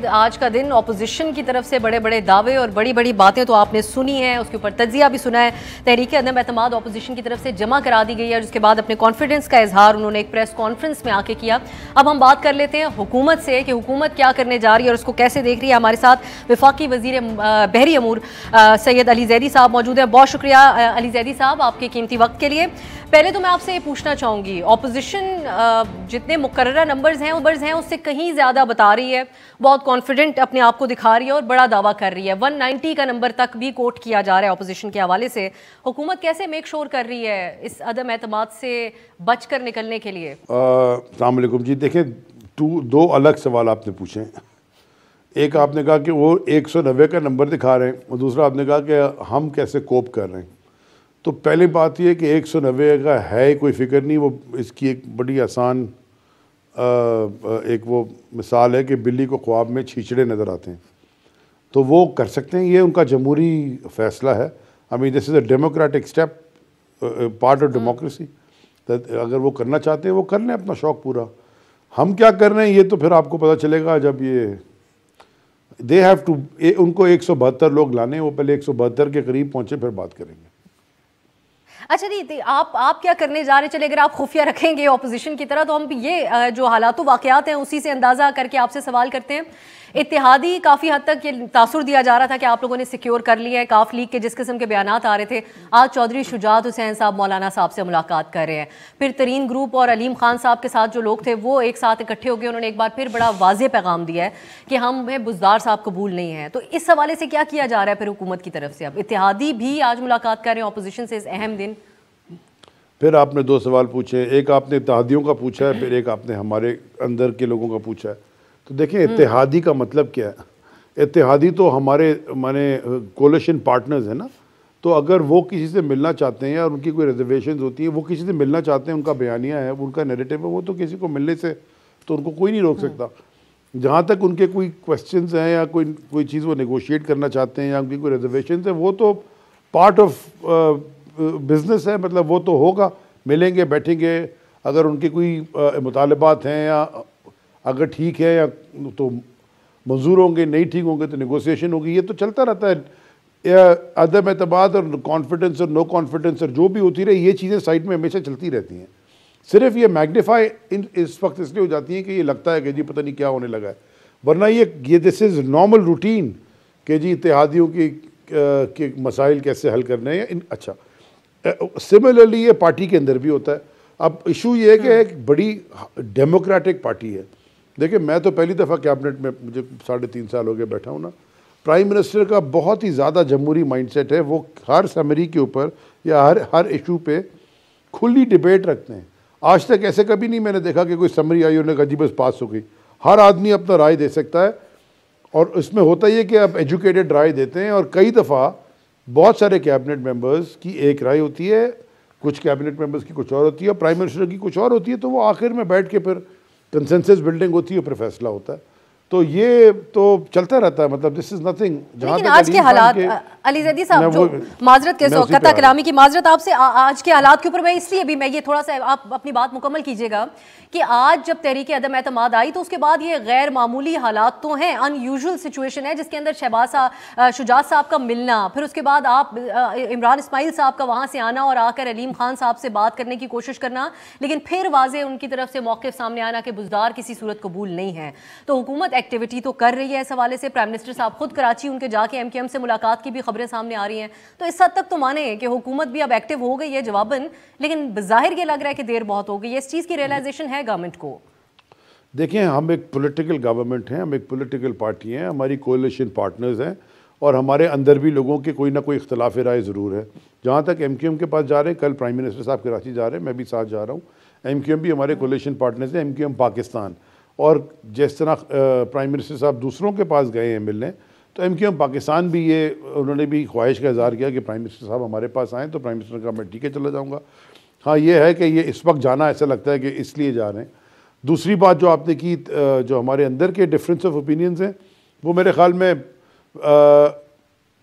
آج کا دن اپوزیشن کی طرف سے بڑے بڑے دعوے اور بڑی بڑی باتیں تو آپ نے سنی ہیں، اس کے اوپر تجزیہ بھی سنا ہے۔ تحریک عدم اعتماد اپوزیشن کی طرف سے جمع کرا دی گئی ہے، جس کے بعد اپنے کانفیڈنس کا اظہار انہوں نے ایک پریس کانفرنس میں آ کے کیا۔ اب ہم بات کر لیتے ہیں حکومت سے کہ حکومت کیا کرنے جا رہی ہے اور اس کو کیسے دیکھ رہی ہے۔ ہمارے ساتھ وفاقی وزیر بحری امور سید علی زیدی صاحب موجود ہیں۔ بہت شکریہ علی زیدی صاحب آپ کے قیمتی وقت کے لیے۔ پہلے تو میں آپ سے یہ پوچھنا چاہوں گی، اپوزیشن جتنے مقررہ نمبرز ہیں اس سے کہیں زیادہ بتا رہی ہے، بہت کانفیڈنٹ اپنے آپ کو دکھا رہی ہے اور بڑا دعویٰ کر رہی ہے۔ 190 کا نمبر تک بھی کوٹ کیا جا رہا ہے اپوزیشن کے حوالے سے۔ حکومت کیسے میک شور کر رہی ہے اس عدم اعتماد سے بچ کر نکلنے کے لیے؟ السلام علیکم جی، دیکھیں دو الگ سوال آپ نے پوچھے۔ ایک آپ نے کہا کہ وہ 190 کا نمبر دکھا رہے ہیں، اور دوسرا آپ نے کہا کہ ہم کیسے کوپ کر رہے ہیں۔ تو پہلی بات یہ کہ 190 کا ہے کوئی فکر نہیں، وہ اس کی ایک بڑی آسان ایک وہ مثال ہے کہ بلی کو خواب میں چھیچڑے نظر آتے ہیں، تو وہ کر سکتے ہیں، یہ ان کا جمہوری فیصلہ ہے۔ This is a democratic step, part of democracy. اگر وہ کرنا چاہتے ہیں وہ کر لیں اپنا شوق پورا۔ ہم کیا کر رہے ہیں یہ تو پھر آپ کو پتہ چلے گا جب ان کو 172 لوگ لانے ہیں، وہ پہلے 172 کے قریب پہنچے پھر بات کریں گے۔ اچھا جی، آپ کیا کرنے جا رہے چلے؟ اگر آپ خفیہ رکھیں گے اپوزیشن کی طرح تو ہم یہ جو حالات و واقعات ہیں اسی سے اندازہ کر کے آپ سے سوال کرتے ہیں۔ اتحادی کافی حد تک یہ تاثر دیا جا رہا تھا کہ آپ لوگوں نے سیکیور کر لیا ہے، کاف لیگ کے جس قسم کے بیانات آ رہے تھے۔ آج چودھری شجاعت حسین صاحب مولانا صاحب سے ملاقات کر رہے ہیں، پھر ترین گروپ اور علیم خان صاحب کے ساتھ جو لوگ تھے وہ ایک ساتھ اکٹھے ہو گئے، انہوں نے ایک بار پھر بڑا واضح پیغام دیا ہے کہ ہمیں بزدار صاحب قبول نہیں ہیں۔ تو اس حوالے سے کیا کیا جا رہا ہے پھر حکومت کی طرف سے؟ اب اتحادی بھی آج ملاقات کر رہے ہیں اپوزیشن سے اس اہم دن۔ پھر آپ نے دو سوال پوچھے، ایک آپ نے اتحادیوں کا پوچھا ہے، پھر ایک آپ نے ہمارے اندر کے لوگوں کا پوچھا ہے۔ تو دیکھیں اتحادی کا مطلب کیا ہے؟ اتحادی تو ہمارے کولیشن پارٹنرز ہیں نا، تو اگر وہ کسی سے ملنا چاہتے ہیں اور ان کی کوئی ریزرویشنز ہوتی ہیں، وہ کسی سے ملنا چاہتے ہیں، ان کا بیانیہ ہے، ان کا نیریٹو ہے، وہ تو کسی کو ملنے سے تو ان کو کوئی نہیں روک سکتا۔ جہاں تک ان کے کوئی کویسچنز ہیں یا کوئی چیز وہ نیگوشیٹ کرنا چاہتے ہیں یا ان کی کوئی ریزرویشنز ہیں، وہ تو پارٹ آف بزنس ہے، مطلب وہ تو ہوگا، ملیں گے، بیٹھیں گے۔ اگر ان کے کوئی مطالبات ہیں یا اگر ٹھیک ہے یا تو منظور ہوں گے، نہیں ٹھیک ہوں گے تو نیگوسیشن ہوگی، یہ تو چلتا رہتا ہے۔ عدم اعتماد اور کانفیڈنس اور نو کانفیڈنس اور جو بھی ہوتی رہی، یہ چیزیں سائٹ میں ہمیشہ چلتی رہتی ہیں۔ صرف یہ میگنیفائی اس وقت اس لیے ہو جاتی ہیں کہ یہ لگتا ہے کہ جی پتہ نہیں کیا ہونے لگا ہے، ورنہ یہ دس از نارمل روٹین کہ جی اتحادیوں کی مسائل کیسے حل کرنے ہیں۔ اچھا، سملرلی یہ پارٹی کے اندر بھی ہوتا ہے۔ اب ایشو یہ ہے کہ ایک بڑی ڈیموکریٹک پارٹی ہے۔ دیکھیں میں تو پہلی دفعہ کیبنٹ میں، مجھے 3.5 سال ہو گئے بیٹھا ہوں نا، پرائم منسٹر کا بہت ہی زیادہ جمہوری مائنڈ سیٹ ہے۔ وہ ہر سمری کے اوپر یا ہر ایشو پہ کھلی ڈیبیٹ رکھتے ہیں۔ آج تک ایسے کبھی نہیں میں نے دیکھا کہ کوئی سمری آئی انہوں نے کہا جی بس پاس ہو گئی۔ ہر آدمی اپنا رائے دے سکتا ہے، اور اس میں ہوتا یہ کہ آپ ایجوکیٹڈ رائے دیتے ہیں، اور کئی دفعہ بہت سارے کیبنٹ ممبرز کی ایک رائے ہوتی ہے، کچھ کیبنٹ ممبرز کی کچھ اور ہوتی ہے، اور پرائم منسٹر کی کچھ اور ہوتی ہے، تو وہ آخر میں بیٹھ کے پھر کنسنسس بلڈنگ ہوتی ہے، پھر فیصلہ ہوتا ہے۔ تو یہ تو چلتا رہتا ہے، مطلب دس از نتھنگ۔ لیکن آج کے حالات، علی زیدی صاحب جو معذرت کے قطع کلامی کی معذرت آپ سے، آج کے حالات کے اوپر میں اس لیے بھی میں یہ تھوڑا سا، آپ اپنی بات مکمل کیجئے گا، کہ آج جب تحریک عدم اعتماد آئی تو اس کے بعد یہ غیر معمولی حالات تو ہیں، ان یوزول سچویشن ہے، جس کے اندر شجاعت صاحب کا ملنا، پھر اس کے بعد آپ عمران اسماعیل صاحب کا وہاں سے آنا اور آ کر علیم خان صاحب سے بات کرنے کی کوشش کرنا، لیکن پھر واضح ان کی طرف سے موقف سامنے آنا کہ بزدار کسی صورت قبول نہیں ہے۔ تو حکومت ایکٹیویٹی تو کر رہی ہے اس حوالے سے، پرائم منسٹر صاحب خود کراچی ان کے جا کے ایم کیو ایم سے ملاقات کی بھی خبریں سامنے آ رہی ہیں، تو اس حد تک تو مانیں کہ حکومت بھی اب ایکٹیو ہو گئی ہے جواباً، لیکن بظاہر یہ لگ رہا ہے کہ دیر بہت ہو گئی ہے۔ اس چیز کی ریئلائزیشن ہے گورنمنٹ کو؟ دیکھیں ہم ایک پولیٹیکل گورنمنٹ ہیں، ہم ایک پولیٹیکل پارٹی ہیں، ہماری کولیشن پارٹنرز ہیں، اور ہمارے اندر بھی لوگوں کے کوئی نہ کوئی اختلاف رائے ضرور ہے۔ جہاں تک ایم کیو ایم کے پاس جا رہے ہیں، کل پرائم منسٹر صاحب کراچی جا رہے ہیں، میں بھی ساتھ جا رہا ہوں۔ ایم کیو ایم بھی ہمارے کولیشن پارٹنرز ہیں، ایم کیو ایم پاکستان، اور جس طرح پرائم منسٹر صاحب دوسروں کے پاس گئے ہیں ملنے، تو ایم کیو ایم پاکستان بھی انہوں نے بھی خواہش کا اظہار کیا کہ پرائم منسٹر صاحب ہمارے پاس آئیں، تو پرائم منسٹر نے کہا میں ٹھیک ہے چلا جاؤں گا۔ ہاں یہ ہے کہ یہ اس وقت جانا ایسا لگتا ہے کہ اس لیے جا رہے ہیں۔ دوسری بات جو آپ نے کی، جو ہمارے اندر کے ڈفرینس آف اوپینینز ہیں، وہ میرے خیال میں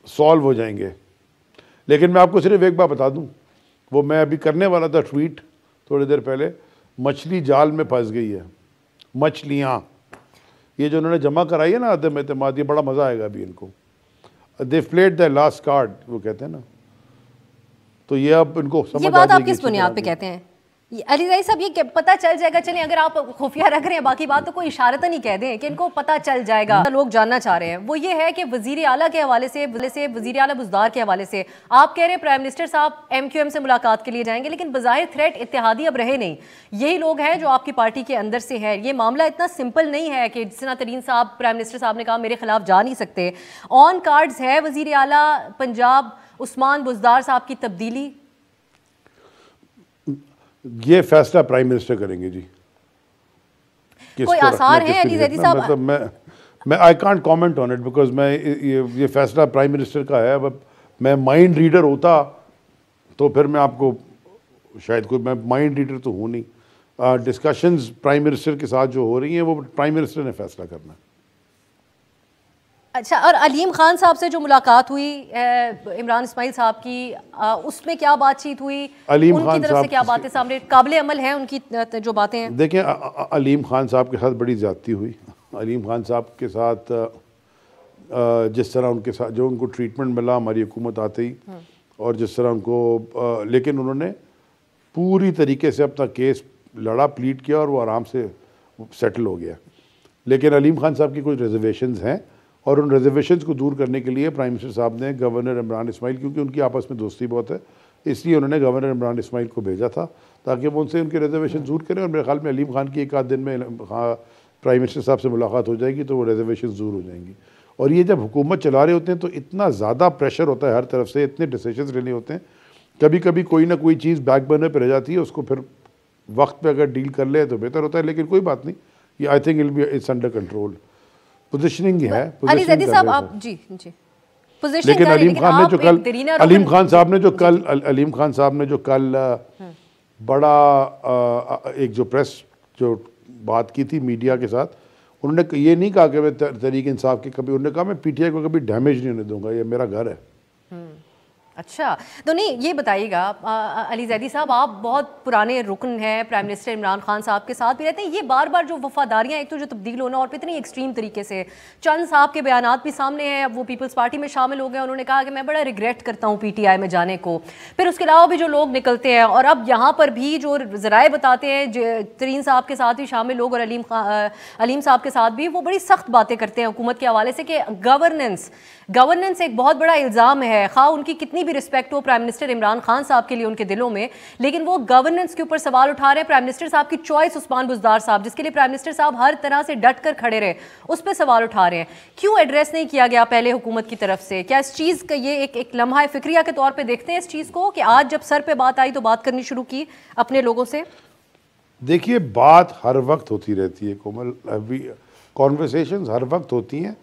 سالو ہو جائیں گے، لیکن میں آپ کو صرف ایک بات بتا دوں، وہ میں ابھی کرنے والا تھا ٹویٹ تھوڑی دیر پہلے، مچھلی جال میں پھنس گئی ہے، مچھلیاں یہ جو انہوں نے جمع کرائی ہے نا عدم اعتماد، یہ بڑا مزہ آئے گا ابھی ان کو. They played the last card وہ کہتے ہیں نا، تو یہ اب ان کو سمجھ آ جائے گی. یہ بات آپ کس بنیاد پہ کہتے ہیں علی زیدی صاحب؟ یہ پتہ چل جائے گا. چلیں اگر آپ خفیہ رکھ رہے ہیں باقی بات تو کوئی اشارتاً نہیں کہہ دیں کہ ان کو پتہ چل جائے گا. لوگ جاننا چاہ رہے ہیں وہ یہ ہے کہ وزیر اعلیٰ کے حوالے سے وزیر اعلیٰ بزدار کے حوالے سے آپ کہہ رہے ہیں پرائم منسٹر صاحب ایم کیو ایم سے ملاقات کے لیے جائیں گے، لیکن بظاہر تھریٹ اتحادی اب رہے نہیں. یہی لوگ ہیں جو آپ کی پارٹی کے اندر سے ہے. یہ معاملہ اتنا سمپل نہیں ہے کہ جس طرح ترین صاحب پرائم منسٹر صاحب نے کہا میرے خلاف جا نہیں سکتے. آن کارڈز ہے وزیر اعلیٰ پنجاب عثمان بزدار صاحب کی تبدیلی؟ یہ فیصلہ پرائم منسٹر کریں گے جی. کوئی آثار ہیں علی زیدی صاحب؟ مطلب میں I can't comment on it because میں یہ فیصلہ پرائم منسٹر کا ہے. اب میں مائنڈ ریڈر ہوتا تو پھر میں آپ کو شاید کوئی، میں مائنڈ ریڈر تو ہوں نہیں. ڈسکشنز پرائم منسٹر کے ساتھ جو ہو رہی ہیں وہ پرائم منسٹر نے فیصلہ کرنا ہے. اچھا، اور علیم خان صاحب سے جو ملاقات ہوئی عمران اسماعیل صاحب کی، اس میں کیا بات چیت ہوئی؟ ان کی طرف سے کیا باتیں سامنے قابل عمل ہیں ان کی جو باتیں ہیں؟ دیکھیں علیم خان صاحب کے ساتھ بڑی زیادتی ہوئی. علیم خان صاحب کے ساتھ جس طرح ان کے ساتھ جو ان کو ٹریٹمنٹ ملا ہماری حکومت آتے ہی، اور جس طرح ان کو لیکن انہوں نے پوری طریقے سے اپنا کیس لڑا، پلیڈ کیا اور وہ آرام سے سیٹل ہو گیا. لیکن علیم خان صاحب کی کچھ ریزرویشنز ہیں اور ان ریزرویشنز کو دور کرنے کے لیے پرائم منسٹر صاحب نے گورنر عمران اسماعیل، کیونکہ ان کی آپس میں دوستی بہت ہے، اس لیے انہوں نے گورنر عمران اسماعیل کو بھیجا تھا تاکہ وہ ان سے ان کے ریزرویشن دور کریں. اور میرے خیال میں علیم خان کی ایک آدھ دن میں پرائم منسٹر صاحب سے ملاقات ہو جائے گی تو وہ ریزرویشن دور ہو جائیں گی. اور یہ جب حکومت چلا رہے ہوتے ہیں تو اتنا زیادہ پریشر ہوتا ہے ہر طرف سے، اتنے ڈیسیشنز لینے ہوتے ہیں، کبھی کبھی کوئی نہ کوئی چیز بیک برنر پہ رہ جاتی ہے، اس کو پھر وقت پہ اگر ڈیل کر لے تو بہتر ہوتا ہے. لیکن کوئی بات نہیں، یہ I think it's under control. Positioning ہی ہے. علی زیدی صاحب آپ جی لیکن علیم خان نے جو کل علیم خان صاحب نے جو کل بڑا ایک جو پریس جو بات کی تھی میڈیا کے ساتھ، انہوں نے یہ نہیں کہا کہ میں تحریک انصاف کی کبھی، انہوں نے کہا میں پی ٹی آئی کو کبھی ڈیمیج نہیں ہونے دوں گا، یہ میرا گھر ہے. اچھا تو نہیں یہ بتائیے گا علی زیدی صاحب، آپ بہت پرانے رکن ہیں پرائم منسٹر عمران خان صاحب کے ساتھ بھی رہتے ہیں. یہ بار بار جو وفاداریاں ایک تو جو تبدیل ہونا اور اتنی ایکسٹریم طریقے سے، چند صاحب کے بیانات بھی سامنے ہیں، اب وہ پیپلز پارٹی میں شامل ہو گئے، انہوں نے کہا کہ میں بڑا ریگریٹ کرتا ہوں پی ٹی آئی میں جانے کو. پھر اس کے علاوہ بھی جو لوگ نکلتے ہیں اور اب یہاں پر بھی جو ذرائع بتاتے ہیں ترین صاحب کے ساتھ بھی شامل لوگ اور علیم صاحب کے ساتھ بھی، وہ بڑی سخت باتیں کرتے ہیں حکومت کے حوالے سے کہ گورننس ایک بہت بڑا الزام ہے. خواہ ان کی کتنی بھی رسپیکٹ ہو پرائم منسٹر عمران خان صاحب کے لیے ان کے دلوں میں، لیکن وہ گورننس کے اوپر سوال اٹھا رہے ہیں. پرائم منسٹر صاحب کی چوائس عثمان بزدار صاحب، جس کے لیے پرائم منسٹر صاحب ہر طرح سے ڈٹ کر کھڑے رہے، اس پہ سوال اٹھا رہے ہیں. کیوں ایڈریس نہیں کیا گیا پہلے حکومت کی طرف سے؟ کیا اس چیز کا یہ ایک لمحہ فکریہ کے طور پہ دیکھتے ہیں اس چیز کو کہ آج جب سر پہ بات آئی تو بات کرنی شروع کی اپنے لوگوں سے؟ دیکھیے بات ہر وقت ہوتی رہتی ہے کومل، کانورسیشنز ہر وقت ہوتی ہیں.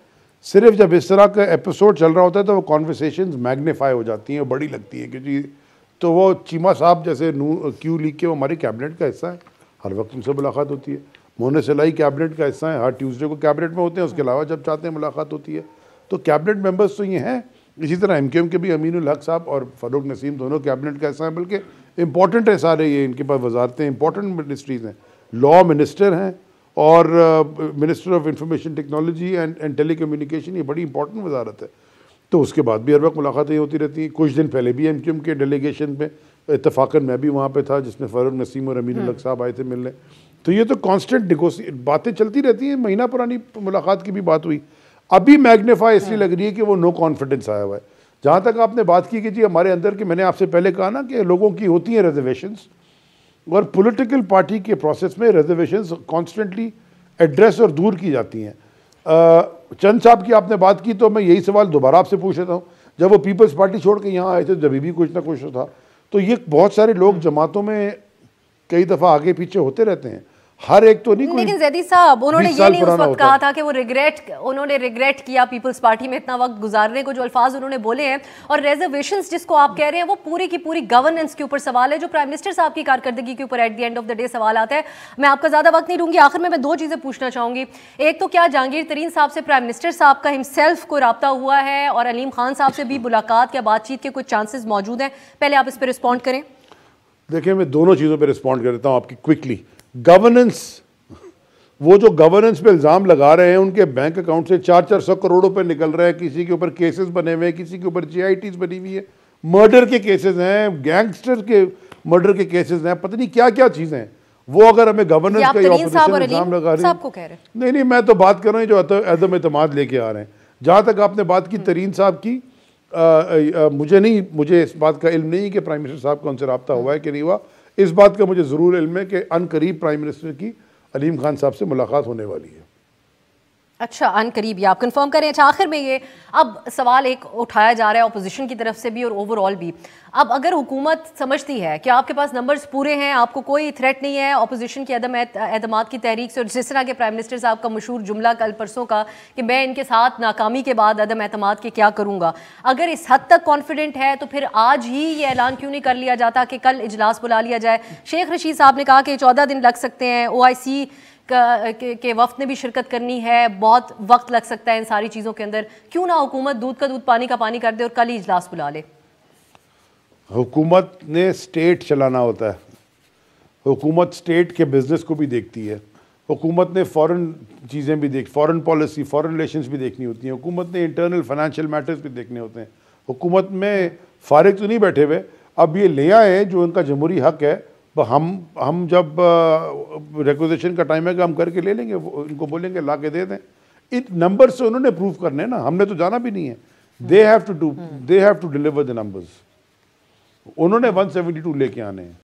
صرف جب اس طرح کا ایپیسوڈ چل رہا ہوتا ہے تو وہ کانورسیشنز میگنیفائی ہو جاتی ہیں، بڑی لگتی ہیں کہ جی. تو وہ چیمہ صاحب جیسے کیو لیگ کے وہ ہماری کیبنٹ کا حصہ ہے، ہر وقت ان سے ملاقات ہوتی ہے. مونے سلائی کیبنٹ کا حصہ ہیں، ہر ٹیوزڈے کو کیبنٹ میں ہوتے ہیں، اس کے علاوہ جب چاہتے ہیں ملاقات ہوتی ہے. تو کیبنٹ ممبرز تو یہ ہیں. اسی طرح ایم کیو ایم کے بھی امین الحق صاحب اور فاروق نسیم دونوں کیبنٹ کا حصہ ہیں، بلکہ امپورٹنٹ ہے سارے. یہ ان کے پاس وزارتیں امپورٹنٹ منسٹریز ہیں. لا منسٹر ہیں اور minister of information technology and telecommunication, یہ بڑی امپورٹنٹ وزارت ہے. تو اس کے بعد بھی ہر وقت ملاقاتیں ہوتی رہتی ہیں. کچھ دن پہلے بھی ایم کیو ایم کے ڈیلیگیشن پہ اتفاقاً میں بھی وہاں پہ تھا، جس میں فاروق نسیم اور امین الحق صاحب آئے تھے ملنے. تو یہ تو کانسٹنٹ باتیں چلتی رہتی ہیں. مہینہ پرانی ملاقات کی بھی بات ہوئی. ابھی میگنیفائی اس لیے لگ رہی ہے کہ وہ نو کانفیڈنس آیا ہوا ہے. جہاں تک آپ نے بات کی کہ جی ہمارے اندر کہ میں نے آپ سے پہلے کہا نا کہ لوگوں کی ہوتی ہیں ریزرویشنز، اور پولیٹیکل پارٹی کے پروسیس میں ریزرویشنز کانسٹنٹلی ایڈریس اور دور کی جاتی ہیں. چند صاحب کی آپ نے بات کی تو میں یہی سوال دوبارہ آپ سے پوچھ لیتا ہوں. جب وہ پیپلز پارٹی چھوڑ کے یہاں آئے تھے جب بھی کچھ نہ کچھ تھا، تو یہ بہت سارے لوگ جماعتوں میں کئی دفعہ آگے پیچھے ہوتے رہتے ہیں، ہر ایک تو نہیں. لیکن زیدی صاحب انہوں نے یہ نہیں اس وقت کہا تھا کہ انہوں نے ریگریٹ کیا پیپلز پارٹی میں اتنا وقت گزارنے کو. جو الفاظ انہوں نے بولے ہیں اور ریزرویشنز جس کو آپ کہہ رہے ہیں، وہ پوری کی پوری گورننس کے اوپر سوال ہے، جو پرائم منسٹر صاحب کی کارکردگی کے اوپر at the end of the day سوال آتا ہے. میں آپ کا زیادہ وقت نہیں دوں گی. آخر میں دو چیزیں پوچھنا چاہوں گی. ایک تو کیا جہانگیر ترین صاحب سے پرائم منسٹر صاحب کا ہمسیلف کو رابطہ ہوا ہے، اور علیم خان صاحب سے بھی ملاقات یا بات چیت کے کچھ چانسز موجود ہیں؟ پہلے آپ اس پہ رسپونڈ کریں. دیکھیں میں دونوں چیزوں پہ رسپونڈ کر دیتا ہوں آپ کی کوئکلی. گورننس وہ جو گورننس پہ الزام لگا رہے ہیں ان کے بینک اکاؤنٹ سے 400 کروڑ روپے نکل رہے ہیں, کسی کے اوپر کیسز بنے ہوئے ہیں, کسی کے اوپر GITs بنی ہوئی ہے, مرڈر کے کیسز ہیں, گینگسٹر کے مرڈر کے کیسز ہیں, پتہ نہیں کیا کیا چیزیں ہیں. وہ اگر ہمیں گورننس کا یا اپوزیشن الزام لگا رہی ہے, نہیں میں تو بات کر رہا ہوں جو عدم اعتماد لے کے آ رہے ہیں. جہاں تک آپ نے بات کی ترین صاحب کی, مجھے اس بات کا علم نہیں کہ پرائم منسٹر صاحب کا ان سے رابطہ ہوا ہے کہ نہیں ہوا. اس بات کا مجھے ضرور علم ہے کہ ان قریب پرائم منسٹر کی علیم خان صاحب سے ملاقات ہونے والی ہے. اچھا, ان قریب یہ آپ کنفرم کریں. اچھا, آخر میں یہ اب سوال ایک اٹھایا جا رہا ہے اپوزیشن کی طرف سے بھی اور اوور آل بھی, اب اگر حکومت سمجھتی ہے کہ آپ کے پاس نمبرز پورے ہیں, آپ کو کوئی تھریٹ نہیں ہے اپوزیشن کی عدم اعتماد کی تحریک سے, اور جس طرح کے پرائم منسٹر صاحب کا مشہور جملہ کل پرسوں کا کہ میں ان کے ساتھ ناکامی کے بعد عدم اعتماد کے کیا کروں گا, اگر اس حد تک کانفیڈنٹ ہے تو پھر آج ہی یہ اعلان کیوں نہیں کر لیا جاتا کہ کل اجلاس بلا لیا جائے؟ شیخ رشید صاحب نے کہا کہ 14 دن لگ سکتے ہیں, OIC کہ وفد نے بھی شرکت کرنی ہے, بہت وقت لگ سکتا ہے ان ساری چیزوں کے اندر. کیوں نہ حکومت دودھ کا دودھ پانی کا پانی کر دے اور کل ہی اجلاس بلا لے؟ حکومت نے سٹیٹ چلانا ہوتا ہے, حکومت سٹیٹ کے بزنس کو بھی دیکھتی ہے, حکومت نے فورن چیزیں بھی فورن پالیسی, فورن ریلیشنز بھی دیکھنی ہوتی ہیں, حکومت نے انٹرنل فائنینشیل میٹرز بھی دیکھنے ہوتے ہیں. حکومت میں فارغ تو نہیں بیٹھے ہوئے, اب یہ لے آئے جو ان کا جمہوری حق ہے. ہم جب ریکوزیشن کا ٹائم ہے کہ ہم کر کے لے لیں گے, ان کو بولیں گے لا کے دے دیں. ان نمبر سے انہوں نے پروف کرنے ہیں نا, ہم نے تو جانا بھی نہیں ہے. they have to deliver the numbers. انہوں نے 172 لے کے آنے ہیں.